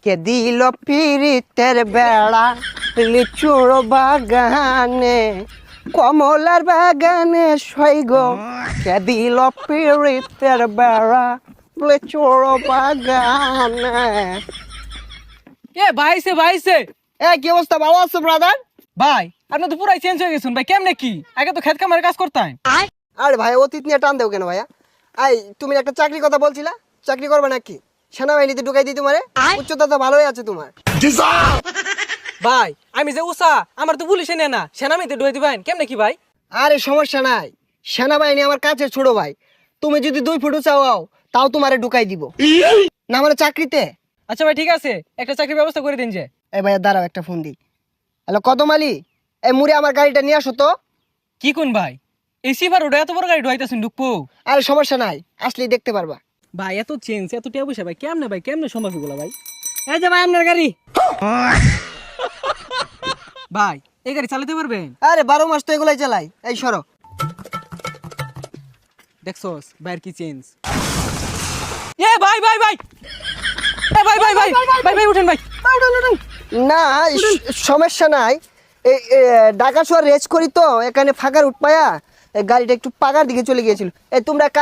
কে দিল পিরিতের বেড়া লিচুর বাগানে কমলার বাগানে সৈগ কে দিল পিরিতের বেড়া লিচুর বাগানে। এ ভাইছে ভাইছে এ কি অবস্থা, ভালো আছো ব্রাদার? ভাই আপনি তো পুরাই চেঞ্জ হয়ে গেছেন ভাই, কেমনে কি? আগে তো খেত কামারে কাজ করতাম। আরে ভাই অতীত নিয়ে টান দেও কেন ভাইয়া? আই তুমি একটা চাকরির কথা বলছিলা, চাকরি করবে নাকি? সেনাবাহিনীতে ঢুকাই দিই তোমারে, উচ্চতা তো ভালোই আছে তোমার। ভাই আমি যে উষা, আমার তো পুলিশে নেয় না, সেনামিতে ডুয়ে দিবেন কেমনে কি ভাই? আরে সমস্যা নাই, সেনাবাহিনী আমার কাছে ছোট ভাই। তুমি যদি 2 ফুট চাও তাও তোমারে ঢুকাই দিব না মানে চাকরিতে। আচ্ছা ভাই ঠিক আছে, একটা চাকরির ব্যবস্থা করে দিন যে। এই ভাইয়া দাঁড়াও, একটা ফোন দিই। হ্যালো কদম আলী, এই মুড়ে আমার গাড়িটা নিয়ে আসো তো। কি কোন ভাই, এই সিফার ওটা এত বড় গাড়ি ঢুকাইতেছেন ঢুকবো? আরে সমস্যা নাই, আসলেই দেখতে পারবা। ভাই এত চেঞ্জ এত টিয়া পয়সা ভাই কেমনে সম্ভব এগুলো ভাই? এই যে ভাই আপনার গাড়ি। ভাই এই গাড়ি চালাতে পারবেন? আরে 12 মাস তো এগুলাই চালাই। এই সরো। দেখছস ভাইয়ের কি চেঞ্জ। এ ভাই ভাই ভাই, এ ভাই ভাই ভাই ভাই ভাই উঠেন ভাই। না সমস্যা নাই, এই ঢাকা শহর রেস করি তো, এখানে ফাঁকার উঠপায়া এই গাড়িটা একটু পাকার দিকে চলে গিয়েছিল। এই তোমরা কাজ